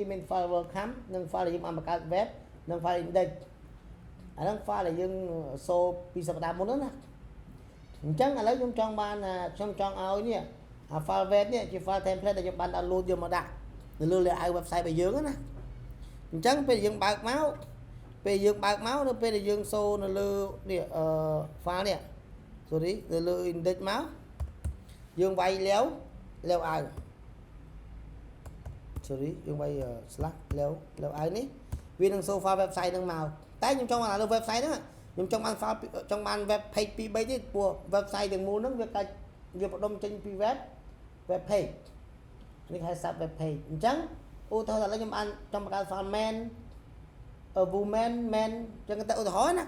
យើងមាន file welcome និង file ដែលយើងបានបង្កើត web និង file index អាហ្នឹង file ដែលយើងសូពីសប្តាហ៍មុនហ្នឹងណាអញ្ចឹងឥឡូវខ្ញុំចង់បានខ្ញុំចង់ឲ្យនេះអា file web នេះជា file template ដែលខ្ញុំបាន download យកមកដាក់នៅលើ layout website របស់យើងណាអញ្ចឹងពេលយើងបើកមកនៅពេលដែលយើងសូនៅលើនេះ file នេះ sorry នៅលើ index មកយើងវាយលាវឲ្យ sorry យើងវាយ slash លាវឲ្យនេះវានឹងសូ file website ហ្នឹងមកតែខ្ញុំចង់បានលើ website ហ្នឹងខ្ញុំចង់បាន file ចង់បាន web page 2 3ទៀតព្រោះ website ទាំងមូលហ្នឹងវាកាច់វាបដុំចេញពី web page នេះហៅ sub web page អញ្ចឹងឧទាហរណ៍ឥឡូវខ្ញុំបានចង់បង្កើត file man woman man អញ្ចឹងទៅឧទាហរណ៍ណា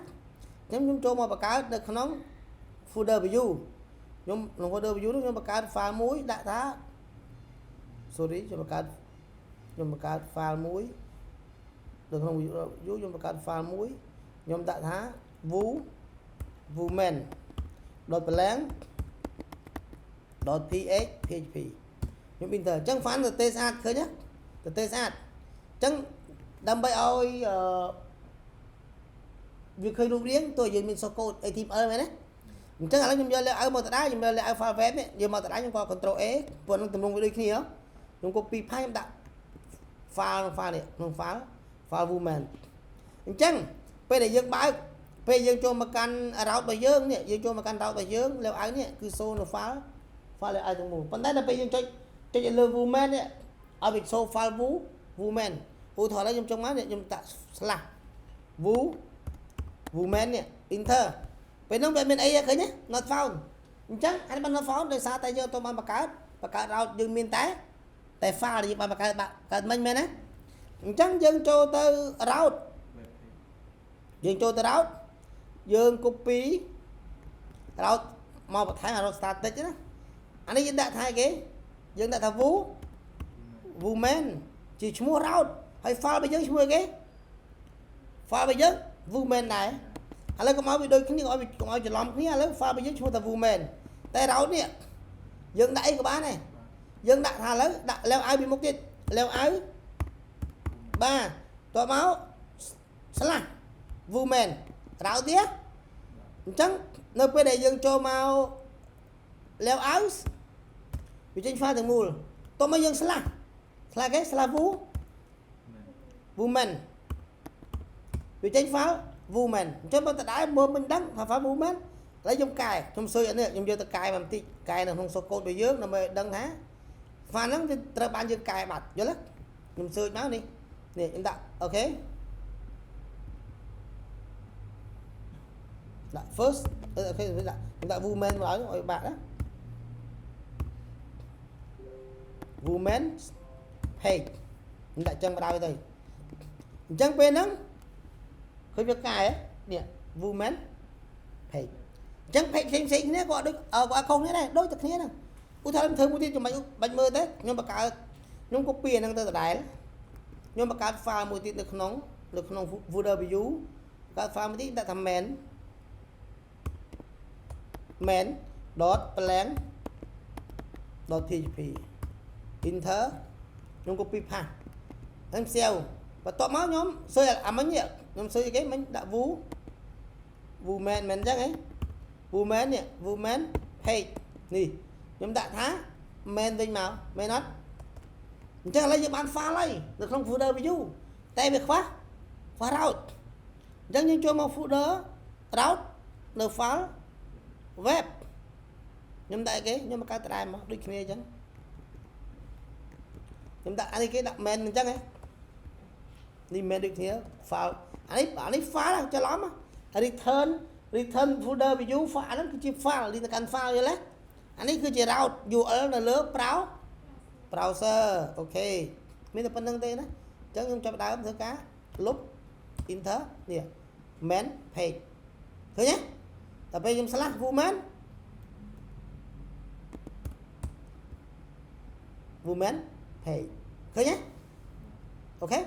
ខ្ញុំចូលមកបង្កើតនៅក្នុង folder view ខ្ញុំក្នុង folder view នោះខ្ញុំបង្កើត file មួយដាក់ថា sorry ខ្ញុំបង្កើត file មួយនៅក្នុង view ខ្ញុំបង្កើត file មួយខ្ញុំដាក់ថា woman .plang .php ខ្ញុំ enter អញ្ចឹង file ទៅទេស្អាតឃើញទេទេស្អាតអញ្ចឹងដើម្បីឲ្យវាឃើញរូបរាងតើយើងមាន source code HTML មែនទេអញ្ចឹងឥឡូវខ្ញុំយក layout មកទៅដែរខ្ញុំយក layout file web នេះយកមកទៅដែរខ្ញុំក៏ control A ព្រោះនឹងទម្រង់វាដូចគ្នាខ្ញុំ copy file ខ្ញុំដាក់ file នេះក្នុង file woman អញ្ចឹងពេលដែលយើងបើកពេលយើងចូលមកកាន់ route របស់យើងនេះយើងចូលមកកាន់ route របស់យើង layout នេះគឺ show នៅ file layout ទាំងមូលប៉ុន្តែដល់ពេលយើងចុចលើ woman នេះឲ្យវា show file woman ឧទាហរណ៍ខ្ញុំចង់មកខ្ញុំដាក់ slash woman នេះ enter ពេលហ្នឹងវាមានអីឃើញទេ not found អញ្ចឹងអានេះបាន not found ដោយសារតែយើងអត់បានបង្កើត route យើងមានតែ file យើងបានបង្កើតមិញមែនណាអញ្ចឹងយើងចូលទៅ route យើង copy route មកបន្ថែម route static ណាអានេះយើងដាក់ថាគេយើងដាក់ថា woman ជាឈ្មោះ route ហើយ file របស់យើងឈ្មោះអីគេ file របស់យើង woman ដែរឥឡូវកុំឲ្យវាដូចគ្នាកុំឲ្យច្រឡំគ្នាឥឡូវ file របស់យើងឈ្មោះថា woman តែ route នេះយើងដាក់អីក៏បានដែរយើងដាក់ថាឥឡូវដាក់លាវឲ្យពីមុខទៀតលាវឲ្យបាទតោះមក slash woman route ទៀតអញ្ចឹងនៅពេលដែលយើងចូលមកលាវឲ្យវាចេញ file ទាំងមូលតោះមកយើង slash គេ slash woman វាចេញ file woman អញ្ចឹងបើតដែរមើលមិនដឹងថា file woman ឥឡូវខ្ញុំកែខ្ញុំស៊ើចអានេះខ្ញុំយកទៅកែមកបន្តិចកែនៅក្នុង source code របស់យើងដើម្បីដឹងថា file ហ្នឹងវាត្រូវបានយើងកែបាត់យល់ទេខ្ញុំស៊ើចមកនេះខ្ញុំដាក់អូខេដាក់ first អូខេខ្ញុំដាក់ woman មកឲ្យបាក់ណា woman page ខ្ញុំដាក់ចឹងបណ្ដោយទៅអញ្ចឹងពេលហ្នឹងឃើញវាកែនេះ woman page អញ្ចឹង page ផ្សេងគ្នាក៏ដូចក៏ខុសគ្នាដែរដូចតែគ្នាហ្នឹងឧទាហរណ៍ខ្ញុំធ្វើមួយទៀតចាំបាច់មើលទេខ្ញុំបង្កើតខ្ញុំ copy អាហ្នឹងទៅដដែលខ្ញុំបង្កើត file មួយទៀតនៅក្នុង folder view បង្កើត file មួយទៀតដាក់ថា main.plang.php enter ខ្ញុំ copy path ខ្ញុំ save បន្ទាប់មកខ្ញុំស៊ើចអាមិញខ្ញុំស៊ើចគេមិញដាក់ woman មែនអញ្ចឹងហ៎ woman នេះ woman page នេះខ្ញុំដាក់ថា main វិញមកមែនអត់អញ្ចឹងឥឡូវយើងបាន file ហើយនៅក្នុង folder view តែវាខ្វះ route អញ្ចឹងយើងចូលមក folder route នៅ file web ខ្ញុំដាក់គេខ្ញុំបង្កើតដដែលមកដូចគ្នាអញ្ចឹងខ្ញុំដាក់អានេះគេដាក់ main អញ្ចឹងហ៎នេះ main ដូចគ្នា file អានេះ file ច្រឡំ return folder view file ហ្នឹងគឺជា file លីទៅកាន់ file យល់ទេអានេះគឺជា route URL នៅលើ browser អូខេមានតែប៉ុណ្្នឹងទេណាអញ្ចឹងខ្ញុំចាប់ដើមធ្វើការលុប enter នេះ main page ឃើញទេតែពេលខ្ញុំ slash woman page ឃើញទេអូខេ